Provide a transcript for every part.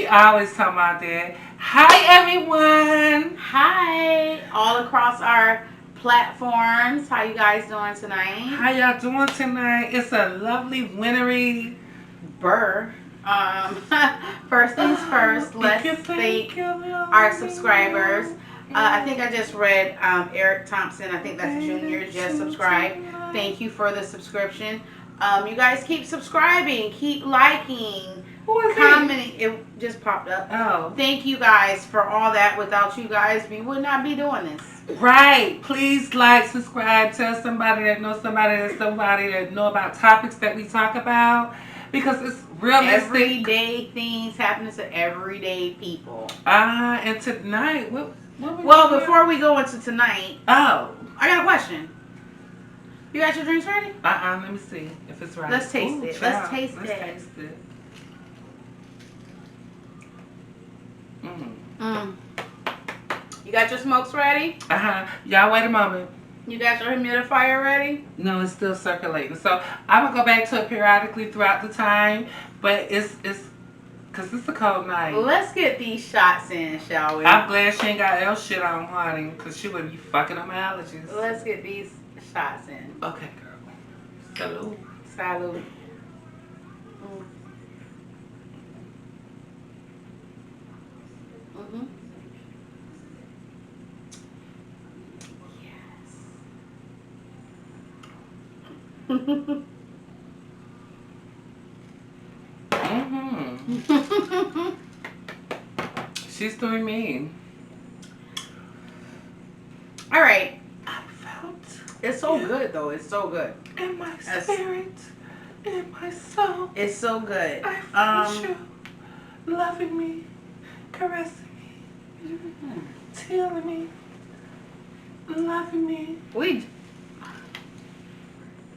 always talk about that. Hi, everyone. Hi, all across our platforms. How you guys doing tonight? How y'all doing tonight? It's a lovely wintry. Burr. Um, First things first, let's thank our subscribers. I think I just read Eric Thompson. I think that's Junior just subscribed. Thank you for the subscription. You guys keep subscribing, keep liking, commenting. It just popped up. Oh. Thank you guys for all that. Without you guys, we would not be doing this. Right. Please like, subscribe, tell somebody that knows somebody that know about topics that we talk about. Because it's realistic. Everyday things happening to everyday people. And tonight, well, before we go into tonight, I got a question. You got your drinks ready? Let me see if it's right. Let's taste it. Child. Let's taste it. You got your smokes ready? Y'all wait a moment. You got your humidifier ready? No, it's still circulating. So I'm gonna go back to it periodically throughout the time, but it's because it's a cold night. Let's get these shots in, shall we? I'm glad she ain't got L shit on, honey, because she would be fucking up my allergies. Let's get these shots in. Okay, girl. Salud. Salud. She's doing mean. All right. I felt it's so good though. It's so good. In my spirit, in my soul. It's so good. I felt you loving me, caressing me, telling me, loving me. We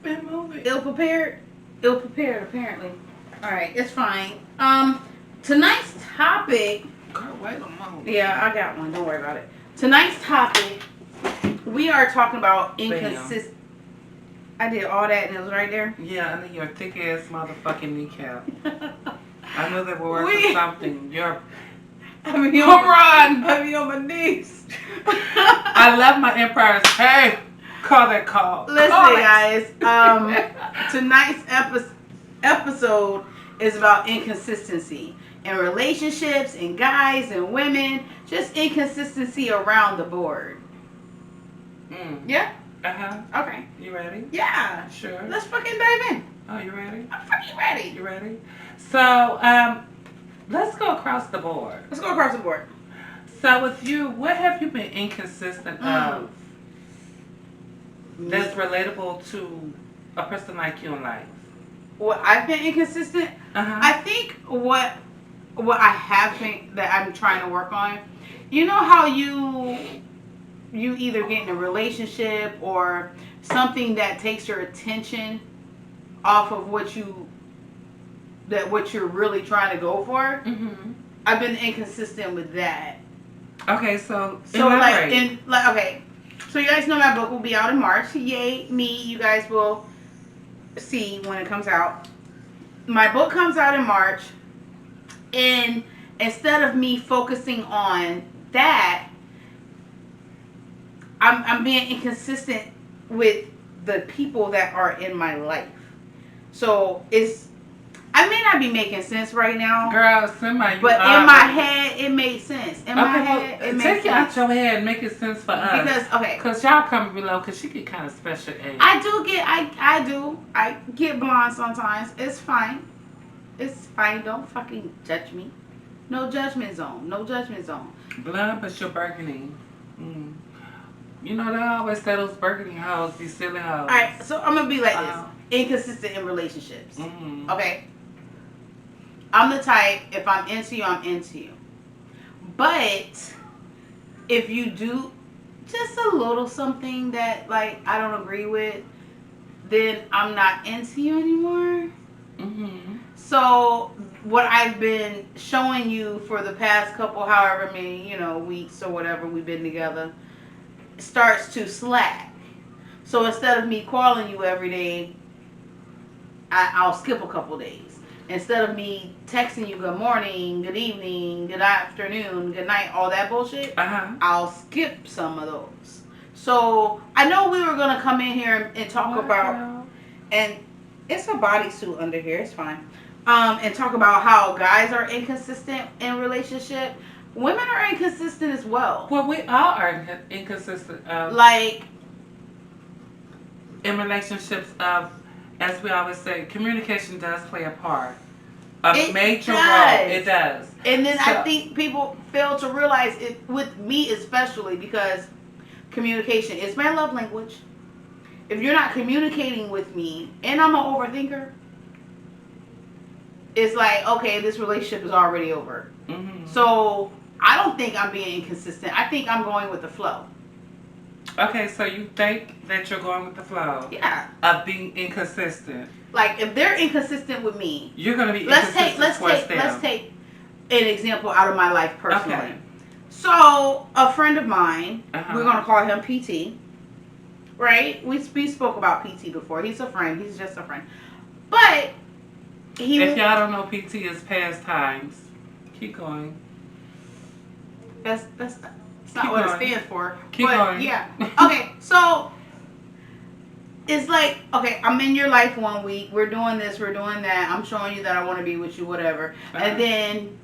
been moving. Ill prepared apparently. All right, it's fine. Tonight's topic. Girl, wait a moment. Yeah, I got one. Don't worry about it. Tonight's topic, we are talking about inconsistent. I did all that and it was right there. Yeah, under your thick ass motherfucking kneecap. I know that we're working something. You're home run. I be on my knees. I love my empires. Hey. Call that call. Listen, guys. Tonight's episode is about inconsistency in relationships, and guys and women. Just inconsistency around the board. Yeah? Okay. You ready? Yeah. Sure. Let's fucking dive in. Oh, you ready? I'm fucking ready. You ready? So, let's go across the board. Let's go across the board. So, with you, what have you been inconsistent of? That's relatable to a person like you in life. What I've been inconsistent. I think what I have been that I'm trying to work on. You know how you either get in a relationship or something that takes your attention off of what you're really trying to go for. I've been inconsistent with that. Okay, so okay. So you guys know my book will be out in March. Yay, me. You guys will see when it comes out. My book comes out in March. And instead of me focusing on that, I'm being inconsistent with the people that are in my life. So I may not be making sense right now. Girl, Semaj, but in my head, it made sense. In my head, it made sense. Take it out your head and make it sense for us. Because y'all comment below, because she get kind of special age. I get blonde sometimes. It's fine. It's fine. Don't fucking judge me. No judgment zone. No judgment zone. Blonde, but you're burgundy. You know, they always say those burgundy hoes, these silly hoes. Alright, so I'm going to be like this. Inconsistent in relationships. Okay? I'm the type, if I'm into you, I'm into you. But if you do just a little something that, like, I don't agree with, then I'm not into you anymore. So what I've been showing you for the past couple, however many, weeks or whatever we've been together, starts to slack. So instead of me calling you every day, I'll skip a couple days. instead of me texting you good morning, good evening, good afternoon, good night, all that bullshit, I'll skip some of those. So I know we were gonna come in here and talk about, and it's a bodysuit under here, it's fine. And talk about how guys are inconsistent in relationship. Women are inconsistent as well. Well, we all are inconsistent. Like in relationships, as we always say, communication does play a part. A major role. It does. And then I think people fail to realize it with me especially because communication is my love language. If you're not communicating with me and I'm an overthinker, it's like, okay, this relationship is already over. Mm-hmm. So I don't think I'm being inconsistent. I think I'm going with the flow. Okay, so you think that you're going with the flow? Yeah. Of being inconsistent. Like if they're inconsistent with me, you're gonna be inconsistent. Let's take an example out of my life personally. Okay. So a friend of mine, we're gonna call him PT. Right? We spoke about PT before. He's a friend. He's just a friend. But if y'all don't know, PT is past times. Keep going. That's not what it stands for. Keep going. Yeah. Okay, so it's like, okay, I'm in your life 1 week. We're doing this, we're doing that. I'm showing you that I want to be with you, whatever. And then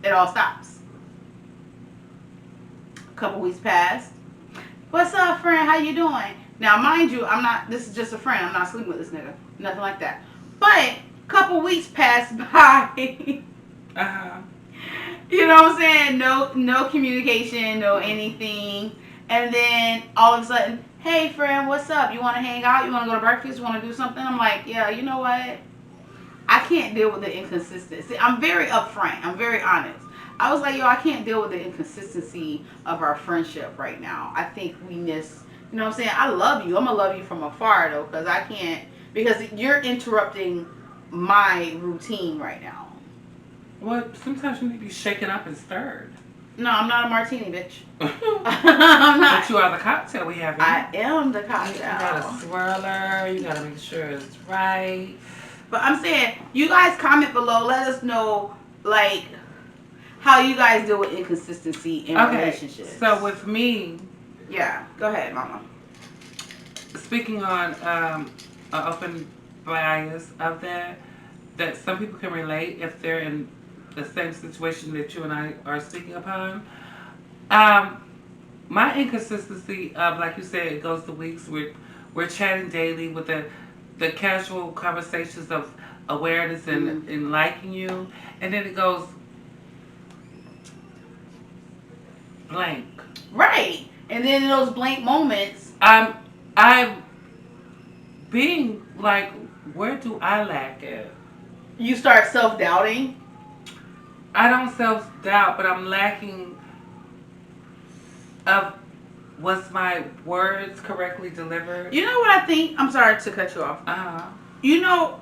it all stops. A couple weeks pass. What's up, friend? How you doing? Now, mind you, this is just a friend. I'm not sleeping with this nigga. Nothing like that. But a couple weeks pass by. You know what I'm saying? No communication, no anything. And then all of a sudden, hey friend, what's up? You want to hang out? You want to go to breakfast? You want to do something? I'm like, yeah, you know what? I can't deal with the inconsistency. I'm very upfront. I'm very honest. I was like, yo, I can't deal with the inconsistency of our friendship right now. I think we miss, you know what I'm saying? I love you. I'm going to love you from afar though, because you're interrupting my routine right now. Well, sometimes you need to be shaken up and stirred. No, I'm not a martini, bitch. I'm not. But you are the cocktail we have here. I am the cocktail. You got a swirler. You got to make sure it's right. But I'm saying, you guys comment below. Let us know, like, how you guys deal with inconsistency in relationships. So with me. Yeah, go ahead, mama. Speaking on an open bias of that some people can relate if they're in the same situation that you and I are speaking upon. My inconsistency of, like you said, it goes to weeks. We're chatting daily with the casual conversations of awareness and liking you, and then it goes blank. Right, and then in those blank moments, I'm being like, where do I lack at? You start self-doubting. I don't self-doubt, but I'm lacking of, was my words correctly delivered? You know what I think? I'm sorry to cut you off. You know,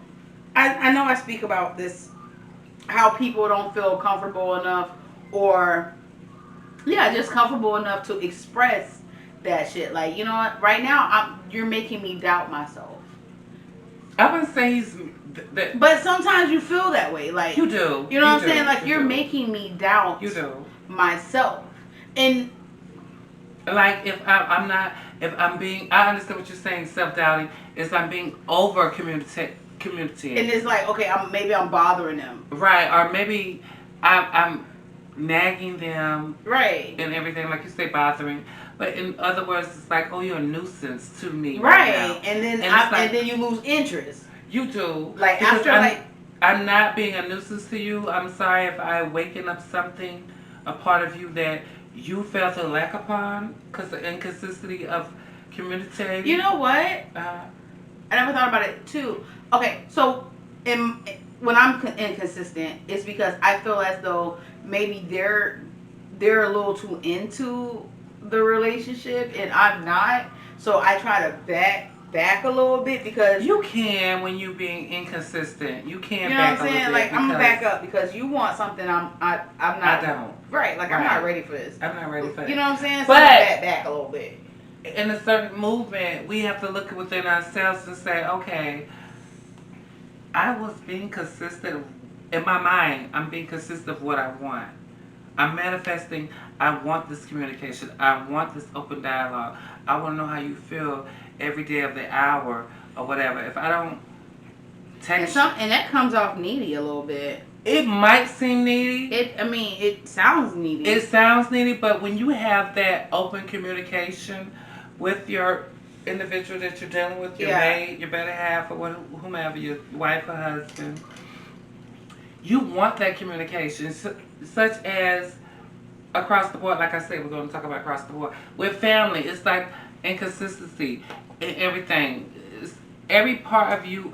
I know I speak about this, how people don't feel comfortable enough or, just comfortable enough to express that shit. Like, you know what? Right now, you're making me doubt myself. I wouldn't say but sometimes you feel that way. Like, you do. You know what I'm saying? Like, you're making me doubt myself. And like, if I'm being, I understand what you're saying, self-doubting, is I'm being over communicating. And it's like, okay, maybe I'm bothering them. Right, or maybe I'm nagging them. Right. And everything, like you say, bothering. But in other words, it's like, oh, you're a nuisance to me. Right. And then you lose interest. You do. Like, after, I'm not being a nuisance to you. I'm sorry if I waken up something, a part of you that you felt to lack upon because the inconsistency of communicating. You know what? I never thought about it too. Okay, so when I'm inconsistent, it's because I feel as though maybe they're a little too into the relationship and I'm not. So I try to back a little bit because you can when you're being inconsistent. You can. You know what I'm saying? Like, I'm gonna back up because you want something I'm not. I don't. Right. Like, I'm not ready for this. I'm not ready for it. You know what I'm saying? So but back a little bit. In a certain movement, we have to look within ourselves and say, okay, I was being consistent in my mind. I'm being consistent of what I want. I'm manifesting. I want this communication. I want this open dialogue. I want to know how you feel every day of the hour or whatever. If I don't And text you, some and that comes off needy a little bit. it might seem needy. It sounds needy. It sounds needy, but when you have that open communication with your individual that you're dealing with, your mate, your better half, or whomever, your wife or husband, you want that communication, such as across the board. Like I said, we're going to talk about across the board. With family, it's like inconsistency in everything. Every part of you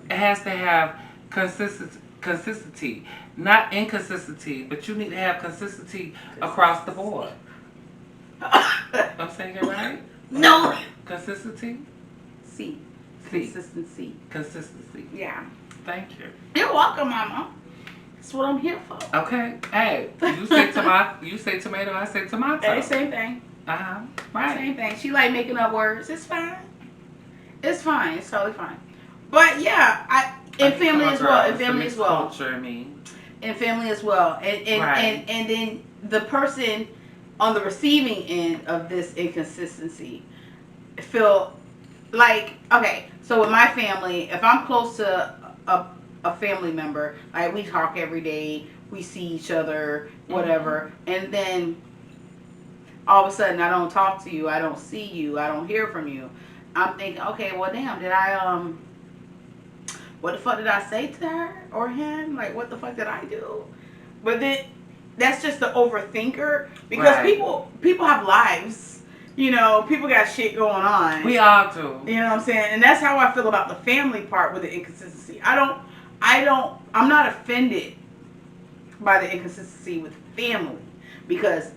has to have consistency, not inconsistency, but you need to have consistency across the board. I'm saying it right? No. Consistency? C. C. Consistency. Consistency. Yeah. Thank you. You're welcome, Mama. That's what I'm here for. Okay. Hey, you say tomato, you say tomato, I say tomato. Hey, same thing. Right. Same thing. She like making up words. It's fine. It's fine. It's totally fine. But yeah, in family as well. In family as well. Culture, in family as well. And then the person on the receiving end of this inconsistency feel like, okay, so with my family, if I'm close to a family member, like we talk every day, we see each other, whatever, and then all of a sudden I don't talk to you, I don't see you, I don't hear from you. I'm thinking, okay, well damn, did I what the fuck did I say to her or him? Like, what the fuck did I do? But then that's just the overthinker, because people have lives. You know, people got shit going on. We all do. You know what I'm saying? And that's how I feel about the family part with the inconsistency. I'm not offended by the inconsistency with family, because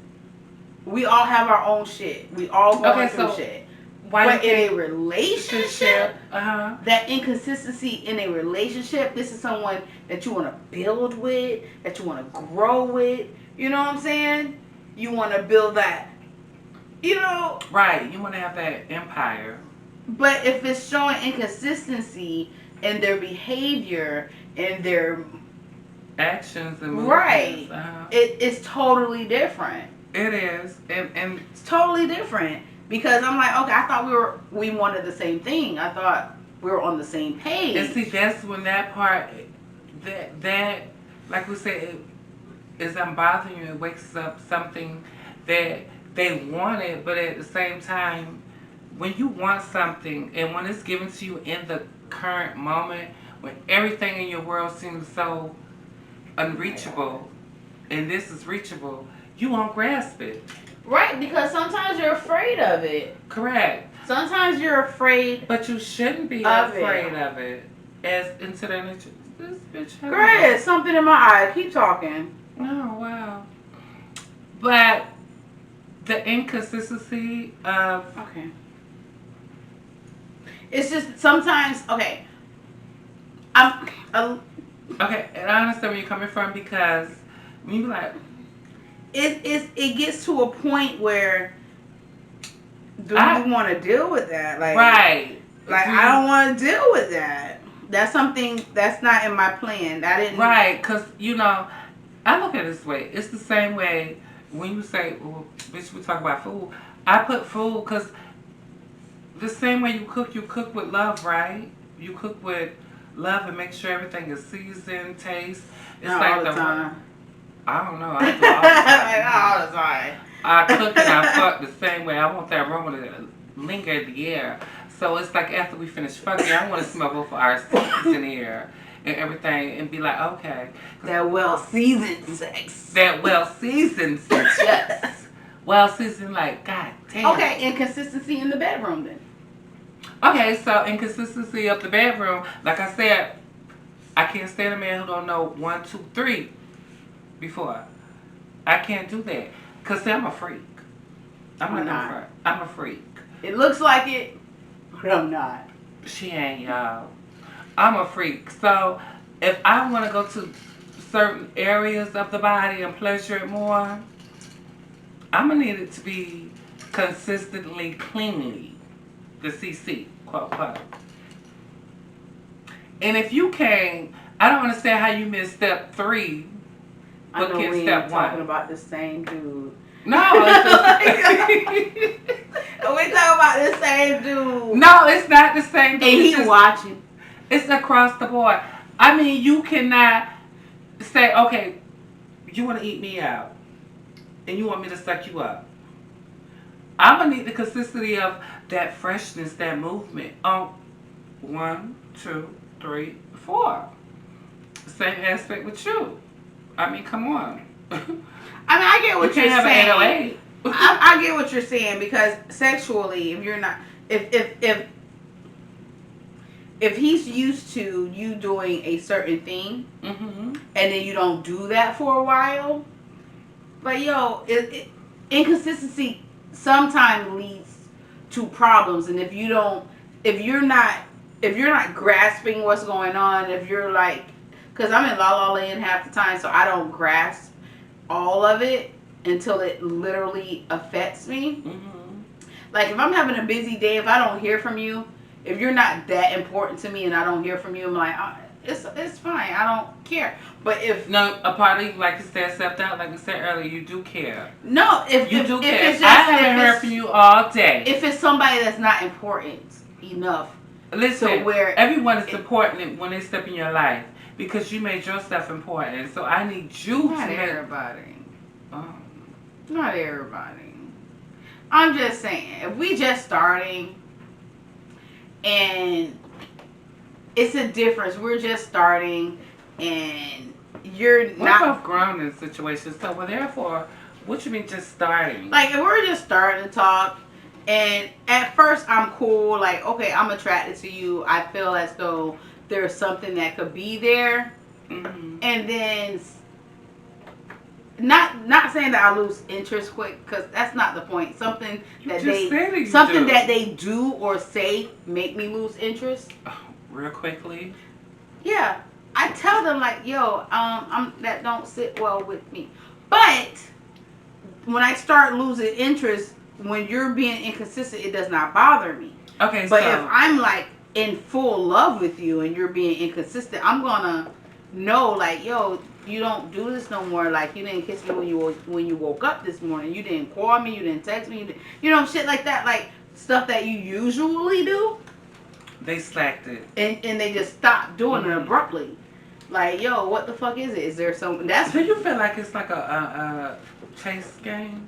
we all have our own shit. We all go through shit. But in a relationship, that inconsistency in a relationship, this is someone that you want to build with, that you want to grow with. You know what I'm saying? You want to build that, you know. Right. You want to have that empire. But if it's showing inconsistency in their behavior and their actions and movements, right, it's totally different. It is, and it's totally different. Because I'm like, okay, I thought we wanted the same thing. I thought we were on the same page. And see, that's when that part, that like we said, is bothering you. It wakes up something that they wanted, but at the same time, when you want something and when it's given to you in the current moment, when everything in your world seems so unreachable, and this is reachable, you won't grasp it. Right, because sometimes you're afraid of it. Correct. Sometimes you're afraid. But you shouldn't be afraid of it. As into that nature. This bitch has Great, something in my eye. Keep talking. Oh, wow. But the inconsistency of... Okay. It's just sometimes, okay. Okay, and I understand where you're coming from, because when you like... It gets to a point where do you want to deal with that? Like, right. Like, I don't want to deal with that. That's something that's not in my plan. I didn't. Right, because, you know, I look at it this way. It's the same way when you say, well, bitch, we talk about food. I put food because the same way you cook with love, right? You cook with love and make sure everything is seasoned, taste. It's not like all the time. I don't know. I do all the time. All the time. I cook and I fuck the same way. I want that aroma to linger in the air. So it's like after we finish fucking, I want to smell both of our seeds in the air and everything and be like, okay. That well-seasoned sex. That well-seasoned sex, yes. Well-seasoned, like, God damn. Okay, inconsistency in the bedroom then. Okay, so inconsistency of the bedroom, like I said, I can't stand a man who don't know 1, 2, 3 before. I can't do that. Because, see, I'm a freak. I'm a freak. It looks like it, but I'm not. She ain't, y'all. I'm a freak. So, if I want to go to certain areas of the body and pleasure it more, I'm going to need it to be consistently cleanly. The CC, quote, quote. And if you can't, I don't understand how you missed step 3, I but know get we step ain't 1. talking about the same dude. No, it's We talking about the same dude. no, it's not the same. And he watching. It's across the board. I mean, you cannot say, okay, you want to eat me out, and you want me to suck you up. I'm gonna need the consistency of that freshness, that movement. Oh, 1, 2, 3, 4. Same aspect with you. I mean, come on. I mean, I get what you you're can't saying. have an 808. I get what you're saying because sexually, if you're not, if he's used to you doing a certain thing, Mm-hmm. and then you don't do that for a while, but yo, inconsistency sometimes leads to problems, and if you're not grasping what's going on, if you're like, because I'm in la la land half the time, so I don't grasp all of it until it literally affects me. Mm-hmm. Like if I'm having a busy day, if I don't hear from you, if you're not that important to me and I don't hear from you, I'm like, it's fine. I don't care. But if no, a part of you, like you said, stepped out, like we said earlier, you do care. No, if you do care. If it's just, I haven't heard from you all day. If it's somebody that's not important enough, listen, so where everyone is important when they step in your life because you made yourself important. So I need you not to everybody. Not everybody. I'm just saying, if we just starting and it's a difference, we're just starting and you're not. We're both grown in situations, so well, therefore, what you mean just starting? Like, if we're just starting to talk, and at first I'm cool, like, okay, I'm attracted to you. I feel as though there's something that could be there. Mm-hmm. And then, not saying that I lose interest quick, because that's not the point. Something that they do or say make me lose interest. Oh, real quickly. Yeah, I tell them like, yo, that don't sit well with me. But when I start losing interest, when you're being inconsistent, it does not bother me. Okay, but if I'm like in full love with you and you're being inconsistent, I'm gonna know like, yo, you don't do this no more. Like, you didn't kiss me when you woke up this morning. You didn't call me. You didn't text me. You know, shit like that. Like stuff that you usually do. They slacked it, and they just stopped doing it abruptly. Like, yo, what the fuck is it? Is there some? That's. Do you feel like it's like a chase game?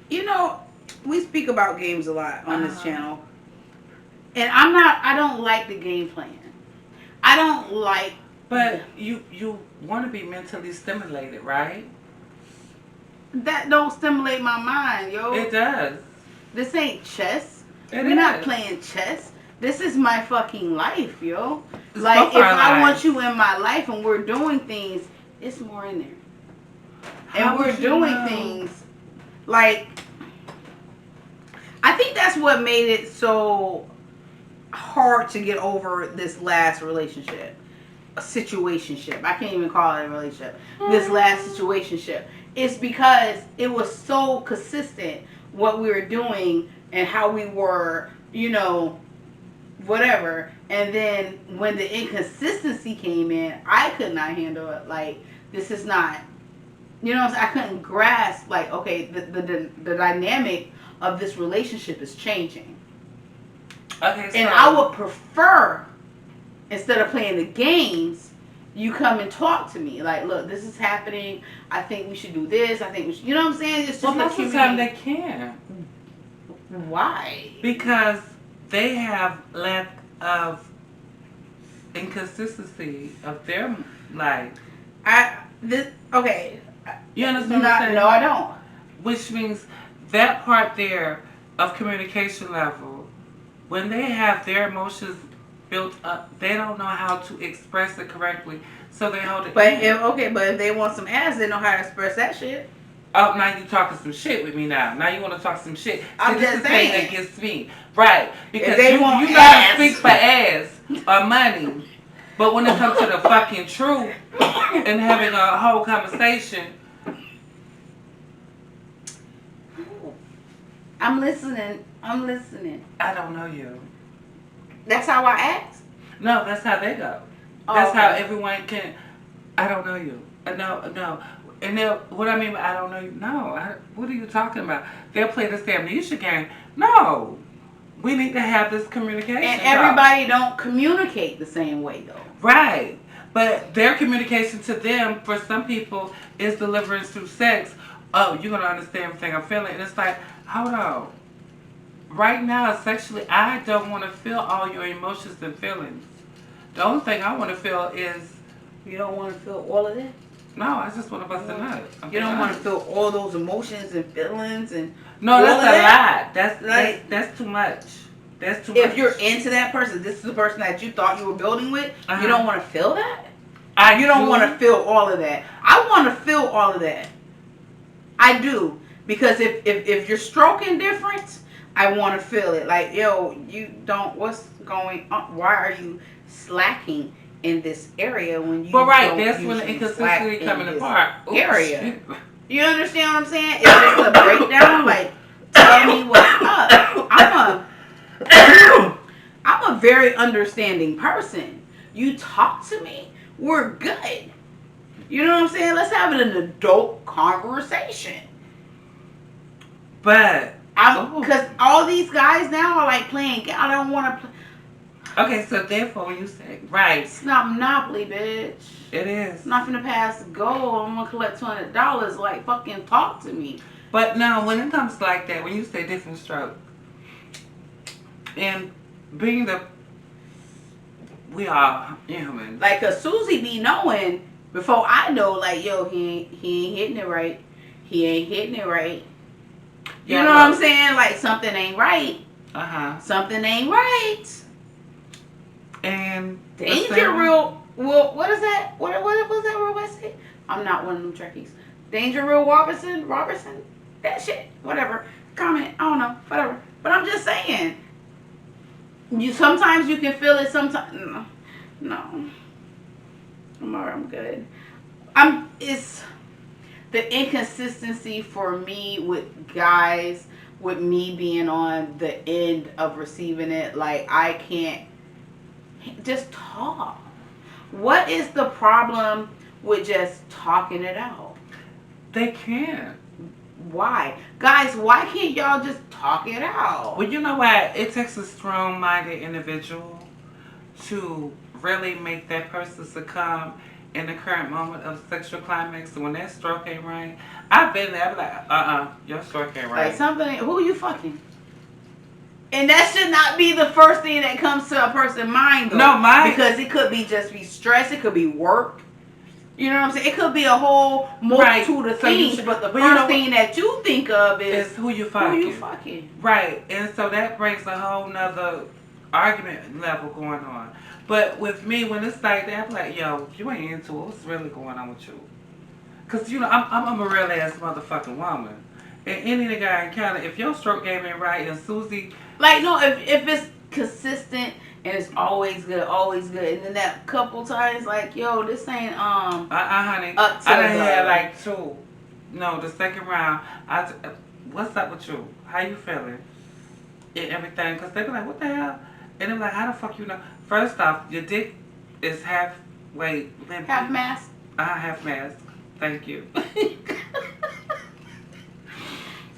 You know, we speak about games a lot on this channel, and I don't like the game plan. I don't like. But you want to be mentally stimulated, right? That don't stimulate my mind, yo. It does. This ain't chess. We're not playing chess. This is my fucking life, yo. It's like, if I want lives. you in my life and we're doing things, it's more in there. How and we're doing things like, I think that's what made it so hard to get over this last relationship. A situationship. I can't even call it a relationship. This last situationship. It's because it was so consistent what we were doing and how we were, you know, whatever. And then when the inconsistency came in, I could not handle it. Like, this is not, you know, I couldn't grasp, like, okay, the dynamic of this relationship is changing. Okay, so. And I would prefer, instead of playing the games, you come and talk to me. Like, look, this is happening. I think we should do this. I think we should, you know what I'm saying? It's just well, most of the time they can't. Why? Because they have lack of inconsistency of their life. Okay. You understand what I'm saying? No, I don't. Which means that part there of communication level, when they have their emotions built up, they don't know how to express it correctly, so they hold it. But if they want some ass, they know how to express that shit. Oh, now you talking some shit with me now. Now you want to talk some shit. I'm just saying. This is against me. Right. Because you gotta speak for ass or money. But when it comes to the fucking truth and having a whole conversation. I'm listening. I don't know you. That's how I act. No, that's how they go. Oh, That's how okay. everyone can. I don't know you. No, no. And they'll, what I mean by I don't know you, no. What are you talking about? They'll play this amnesia game. No. We need to have this And communication talk. everybody don't communicate the same way though. Right. But their communication to them, for some people, is deliverance through sex. Oh, you're going to understand everything I'm feeling. And it's like, hold on. Right now, sexually, I don't want to feel all your emotions and feelings. The only thing I want to feel is, You don't want to feel all of that. no, I just want to bust a nut. I'm You being don't want to honest. feel all those emotions and feelings and No, all that's of a that. lot. That's, Like, that's too much. That's too if much. you're into that person, this is the person that you thought you were building with. Uh-huh. You don't want to feel that. I You don't do. want to feel all of that. I want to feel all of that. I do. Because if you're stroking different, I want to feel it. Like, yo, you don't, what's going on? Why are you slacking in this area when you But right, don't that's when the usually slack inconsistency in coming this apart. Oops, area? shit. You understand what I'm saying? It's just a breakdown. Like, tell me what's up. I'm a very understanding person. You talk to me, we're good. You know what I'm saying? Let's have an adult conversation. But Because all these guys now are like playing. I don't want to play. okay, so therefore, when you say right, It's not Monopoly, bitch. it is. I'm not finna pass the goal. I'm gonna collect $200. Like, fucking talk to me. But no, when it comes like that, when you say different stroke, and being the we are human. Like, cause Susie be knowing before I know. Like, yo, he ain't hitting it right. He ain't hitting it right. You Yeah, know what I'm saying? Like, something ain't right. Something ain't right. And Danger real. Well, what is that? What was that real Wesley? I'm not one of them Trekkies. Danger real Robertson. That shit. Whatever. Comment. I don't know. Whatever. But I'm just saying. You sometimes you can feel it. Sometimes no. I'm alright. I'm good. It's the inconsistency for me with guys. With me being on the end of receiving it, like I can't just talk. What is the problem with just talking it out? They can't. Why? Guys, why can't y'all just talk it out? Well, you know what? It takes a strong-minded individual to really make that person succumb in the current moment of sexual climax. So when that stroke ain't right, I've been there. I'm like, your stroke ain't right. Like something, who you fucking? And that should not be the first thing that comes to a person's mind, though. No, because it could be stress, it could be work. You know what I'm saying? It could be a whole multitude of things, but the first thing that you think of is who you fucking. Who you fucking. Right, and so that brings a whole nother argument level going on. But with me, when it's like that, I'm like, yo, you ain't into it. What's really going on with you? Because, you know, I'm a real ass motherfucking woman. And any nigga I encounter, if your stroke game ain't right and Susie... Like, no, if it's consistent and it's always good, and then that couple times, like, yo, this ain't, honey, up to I done had like two. No, the second round, what's up with you? How you feeling? And everything. Because they be like, what the hell? And I'm like, how the fuck you know? First off, your dick is halfway limp. Half mask? Half mask. Thank you.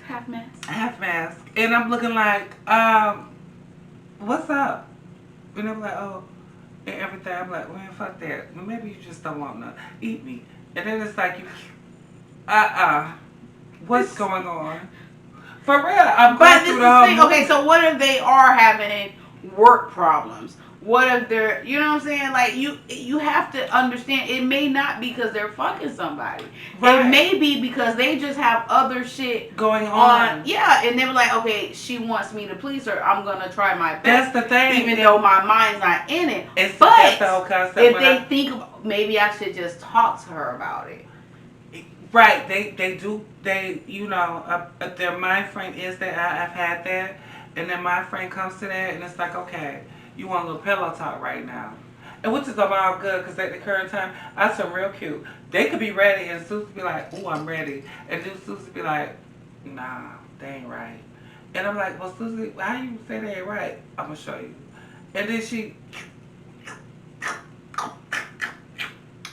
Half mask. Half mask. And I'm looking like, what's up? And I'm like, oh, and everything. I'm like, man, fuck that. Well, maybe you just don't want to eat me. And then it's like, what's going on? For real, I'm going through the whole movie. Okay, so what if they are having work problems? What if they're, you know what I'm saying? Like, you have to understand, it may not be because they're fucking somebody. Right. It may be because they just have other shit going on. Yeah, and they were like, okay, she wants me to please her. I'm going to try my best. That's the thing. Even though my mind's not in it. But that's the whole concept. If they think, maybe I should just talk to her about it. Right, they do, you know, their mind frame is that I've had that, and then my frame comes to that, and it's like, okay, you want a little pillow talk right now. And which is all good, because at the current time, I some real cute. They could be ready, and Susie be like, ooh, I'm ready. And then Susie be like, nah, they ain't right. And I'm like, well, Susie, how you say they ain't right? I'm going to show you. And then she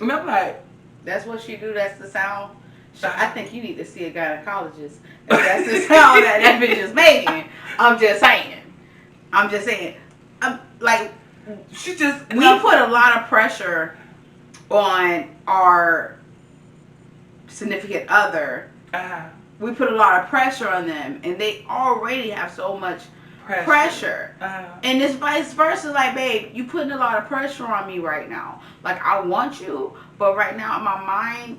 And I'm like, that's what she do. That's the sound. I think you need to see a gynecologist. If that's the sound that bitch is making. I'm just saying. Like, she just. We put a lot of pressure on our significant other. We put a lot of pressure on them, and they already have so much pressure. And it's vice versa. Like, babe, you putting a lot of pressure on me right now. Like, I want you, but right now in my mind,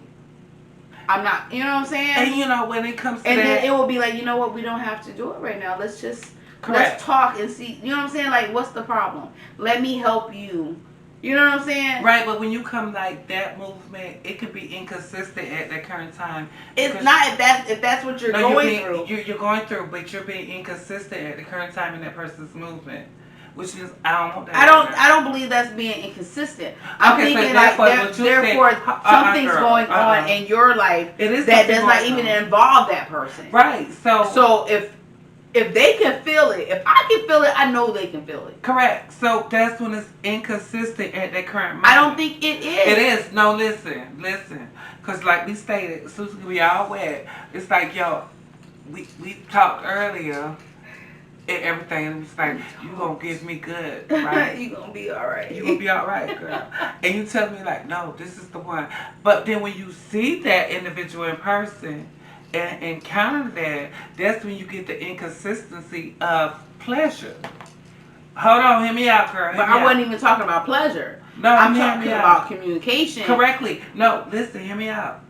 I'm not. You know what I'm saying? And you know, when it comes to and that, then it will be like, you know what? We don't have to do it right now. Let's just let's talk and see. You know what I'm saying? Like, what's the problem? Let me help you. You know what I'm saying? Right, but when you come like that movement, it could be inconsistent at that current time. It's not if that's what you're going through. You're going through, but you're being inconsistent at the current time in that person's movement, which is I don't want that. I don't believe that's being inconsistent. I'm thinking like therefore something's going on in your life that does not even involve that person. Right. So if they can feel it, if I can feel it, I know they can feel it. Correct. So that's when it's inconsistent at that current moment. I don't think it is. It is. No, listen. Because like we stated, Susan, we all wet. It's like, yo, we talked earlier and everything. And it's like, you going to give me good, right? You going to be all right. You going to be all right, girl. And you tell me like, no, this is the one. But then when you see that individual in person, and encounter that's when you get the inconsistency of pleasure. Hold on, hear me out, girl. But I wasn't even talking about pleasure. No, I'm talking about communication. Correctly. No, listen, hear me out.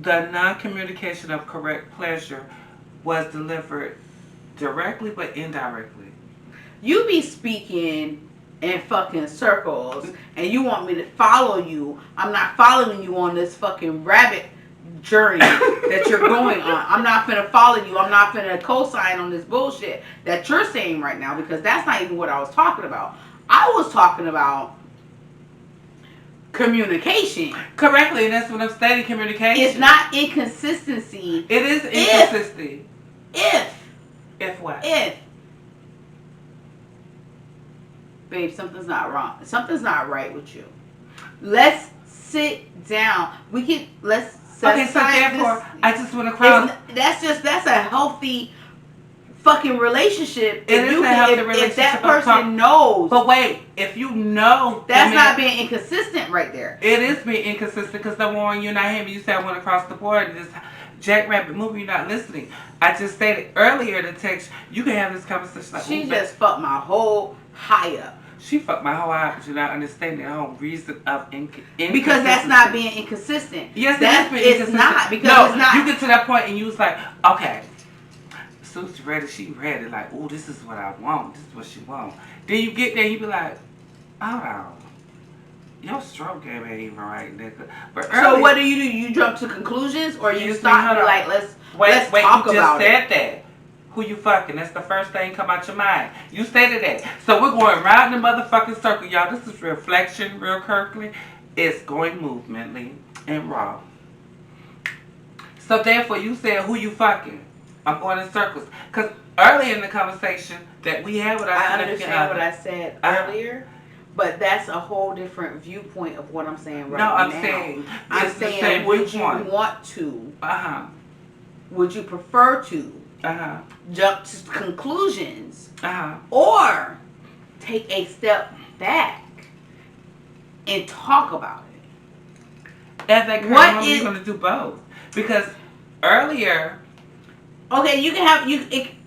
The non-communication of correct pleasure was delivered directly but indirectly. You be speaking in fucking circles and you want me to follow you. I'm not following you on this fucking rabbit journey that you're going on. I'm not finna follow you. I'm not finna co-sign on this bullshit that you're saying right now, because that's not even what I was talking about. I was talking about communication. Correctly, and that's what I'm stating, communication. It's not inconsistency. It is inconsistency. If what? Babe, something's not wrong. Something's not right with you. Let's sit down. Let's okay, so therefore, I just want to cross. That's a healthy fucking relationship. If that person knows. But wait, if you know, that's not being inconsistent right there. It is being inconsistent, because the one you're not hearing me, you said I went across the board and this Jackrabbit movie, you're not listening. I just stated earlier in the text, you can have this conversation. Like, she just fucked my whole high up. She fucked my whole eye, but you're not understanding the whole reason of inconsistency. Because that's not being inconsistent. Yes, that's being inconsistent. It's not. Because it's not. You get to that point and you was like, okay, Sue's ready, she ready. Like, oh, this is what I want. This is what she want. Then you get there and you be like, oh, your stroke game ain't even right, nigga. But so what do? You jump to conclusions, or you stop and like, let's talk about it? You just said that. Who you fucking? That's the first thing come out your mind. You stated that. So we're going round the motherfucking circle, y'all. This is reflection, real Kirkly. It's going movemently and raw. So therefore, you said who you fucking. I'm going in circles. Because earlier in the conversation that we had with our I understand what I said earlier, but that's a whole different viewpoint of what I'm saying right now. I'm saying, would you want to? Would you prefer to? Jump to conclusions, or take a step back and talk about it. At that current moment, you're going to do both, because earlier. Okay, you can have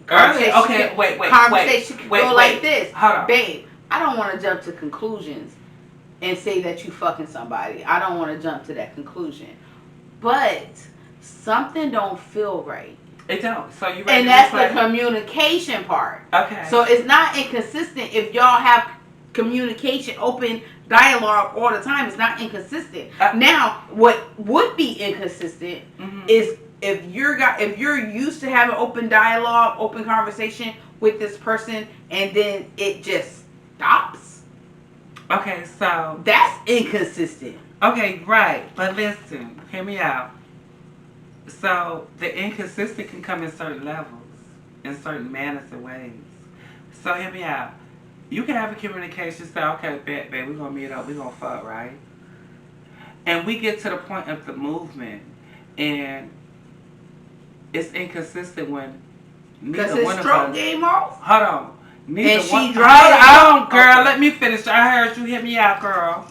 conversation can go like this. Hold on. Babe, I don't want to jump to conclusions and say that you fucking somebody. I don't want to jump to that conclusion, but something don't feel right. It don't. So you and that's the communication part. Okay. So it's not inconsistent if y'all have communication, open dialogue all the time. It's not inconsistent. Now, what would be inconsistent is if you're used to having open dialogue, open conversation with this person, and then it just stops. Okay, so that's inconsistent. Okay, right. But listen, hear me out. So the inconsistent can come in certain levels, in certain manners and ways. So hear me out. You can have a communication, say, okay, bet, babe, we're gonna meet up, we're gonna fuck, right? And we get to the point of the movement, and it's inconsistent when Because neither his one of stroke us. game off. Hold on. Neither And she one. driving. Hold on, girl. Okay. Let me finish. I heard you. Hear me out, girl.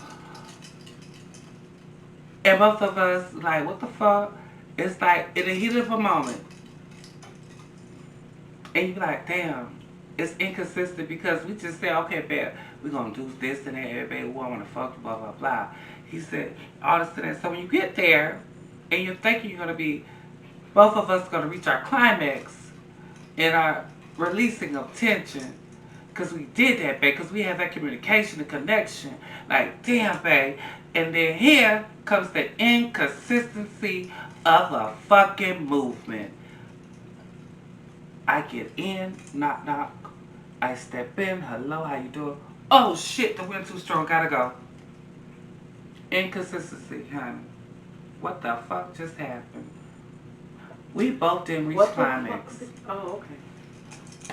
And both of us, like, what the fuck? It's like in the heat of a moment, and you be like, damn, it's inconsistent because we just say, okay, babe, we're gonna do this and that, baby, we wanna fuck, blah blah blah. He said all this and that. So when you get there, and you're thinking you're gonna be, both of us gonna reach our climax in our releasing of tension. Because we did that, babe. Because we have that communication and connection. Like, damn, babe. And then here comes the inconsistency of a fucking movement. I get in, knock, knock. I step in. Hello, how you doing? Oh, shit, the wind too strong. Gotta go. Inconsistency, honey. What the fuck just happened? We both didn't reach climax. Oh,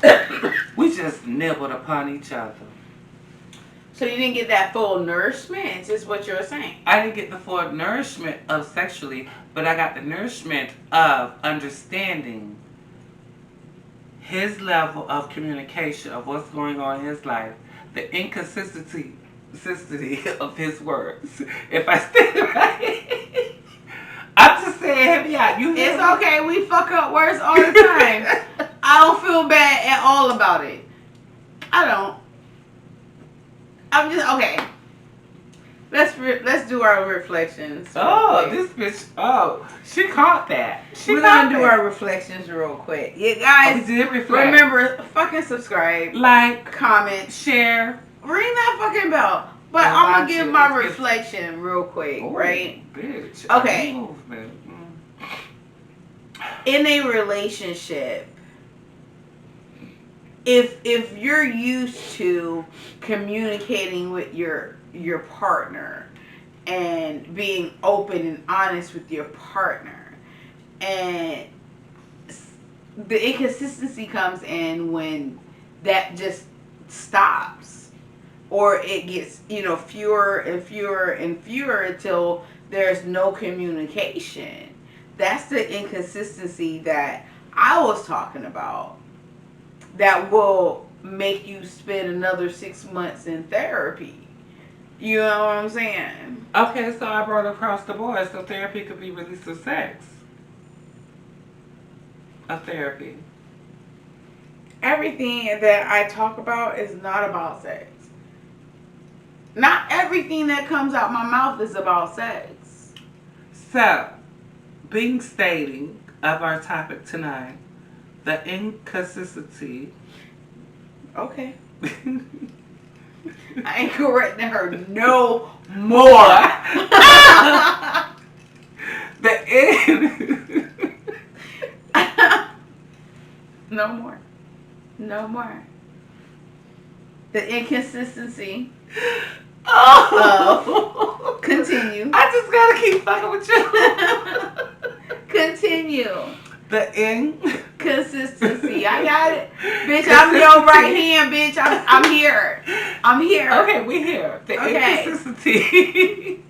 okay. We just nibbled upon each other. So you didn't get that full nourishment, is what you're saying? I didn't get the full nourishment of sexually, but I got the nourishment of understanding his level of communication of what's going on in his life, the inconsistency of his words. If I said it right, I'm just saying, hear me out. It's okay. We fuck up words all the time. I don't feel bad at all about it. I don't. I'm just okay. Let's do our reflections. Oh, this bitch! Oh, she caught that. We're gonna do our reflections real quick. Yeah, guys. We did reflect. Remember, fucking subscribe, like, comment, share, ring that fucking bell. But I'm gonna give my reflection real quick, right? Bitch. Okay. In a relationship, if you're used to communicating with your partner and being open and honest with your partner, and the inconsistency comes in when that just stops, or it gets fewer and fewer and fewer until there's no communication. That's the inconsistency that I was talking about, that will make you spend another 6 months in therapy. You know what I'm saying? Okay, so I brought it across the board. So therapy could be release of sex. Of therapy. Everything that I talk about is not about sex. Not everything that comes out my mouth is about sex. So, being stating of our topic tonight, the inconsistency. Okay. I ain't correcting her no more. No more. No more. The inconsistency. Oh. Continue. I just gotta keep fucking with you. Continue. The inconsistency. I got it. Bitch, I'm your right hand, bitch. I'm here. I'm here. Okay, we here. The inconsistency.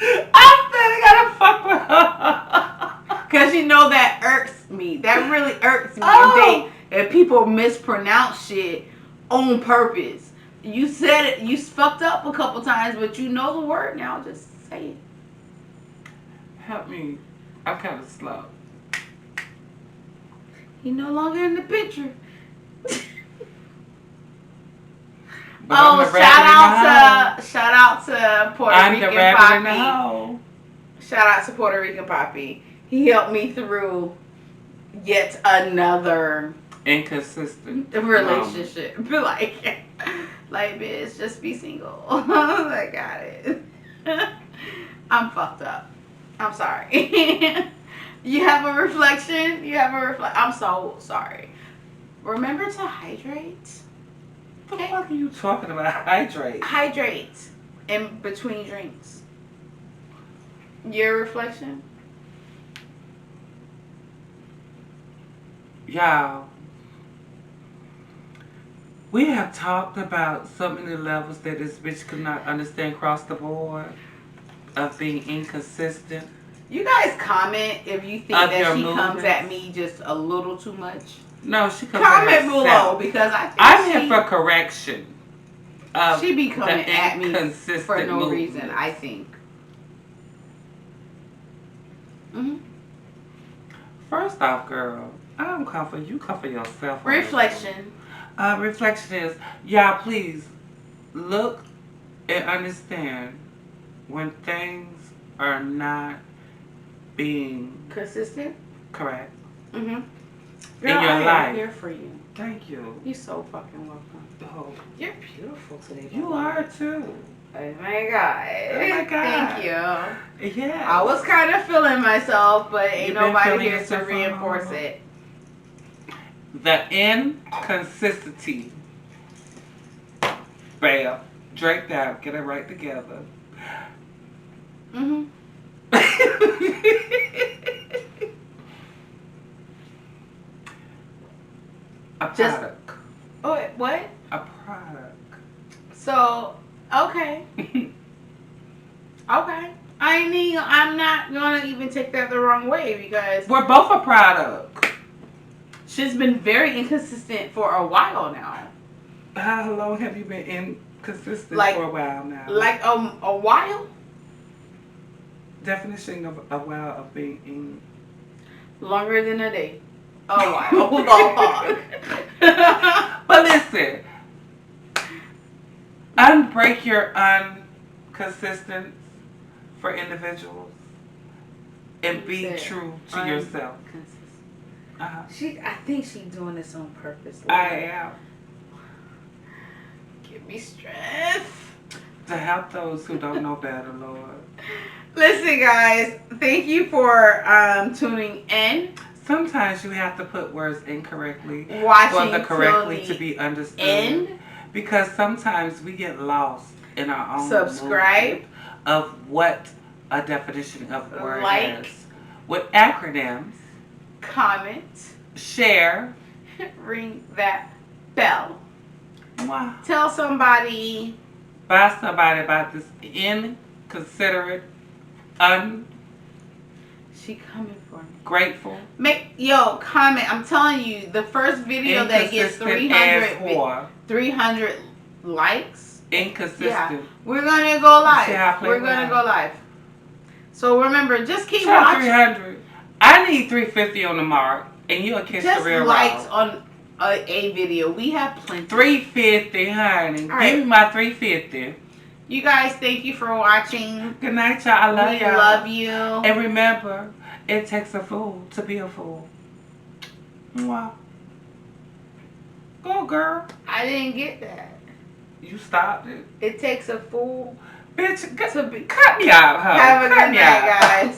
I said I gotta fuck with her. Because you know that irks me. That really irks me. Oh. If people mispronounce shit on purpose. You said it. You fucked up a couple times, but you know the word now. Just say it. Help me. I'm kind of slow. He no longer in the picture. But shout out to Puerto Rican Poppy. Shout out to Puerto Rican Poppy. He helped me through yet another inconsistent relationship. Like bitch, just be single. I got it. I'm fucked up. I'm sorry. You have a reflection? I'm so sorry. Remember to hydrate. What the fuck are you talking about? Hydrate in between drinks. Your reflection? Y'all, We have talked about so many levels that this bitch could not understand across the board of being inconsistent. You guys comment if you think that she comes at me just a little too much. No, she comes comment at herself. below because I'm here for correction. She be coming at me for no movements. reason, I think. Mm-hmm. First off, girl, I don't come for you. Come for yourself. Reflection. Reflection is, y'all please look and understand when things are not being consistent. Correct. Mm-hmm. In your life. I'm here for you. Thank you. You're so fucking welcome. Oh, you're beautiful today. You are too. Oh my god. Oh my god. Thank you. Yeah. I was kind of feeling myself, but ain't nobody here to reinforce it. The inconsistency. Bam. Drake that. Get it right together. Mm-hmm. A product. Oh, what? A product. So, okay. Okay. I'm not gonna even take that the wrong way because we're both a product. She's been very inconsistent for a while now. How long have you been inconsistent for a while now? Like a while? Definition of a while of being in. Longer than a day. A while. Long. But listen. Unbreak your inconsistence for individuals and be true to yourself. I think she's doing this on purpose. Lord. I am. Give me strength. To help those who don't know better, Lord. Listen, guys. Thank you for tuning in. Sometimes you have to put words incorrectly Watching for the correctly to be understood. End. Because sometimes we get lost in our own subscribe of what a definition of the word like, is. With acronyms. Comment. Share. Ring that bell. Wow. Tell somebody. Buy somebody about this inconsiderate, She coming for me. Grateful. Comment. I'm telling you, the first video that gets 300 likes. Inconsistent. Yeah, we're gonna go live. We're gonna go live. So remember, just keep watching. 300. I need 350 on the mark, and you'll catch the real likes on a video. We have plenty. 350, honey. Right. Give me my 350. You guys, thank you for watching. Good night, y'all. I love y'all. We love you. And remember, it takes a fool to be a fool. Mwah. Go, girl. I didn't get that. You stopped it. It takes a fool. Bitch, cut me out, huh? Have a good night, guys.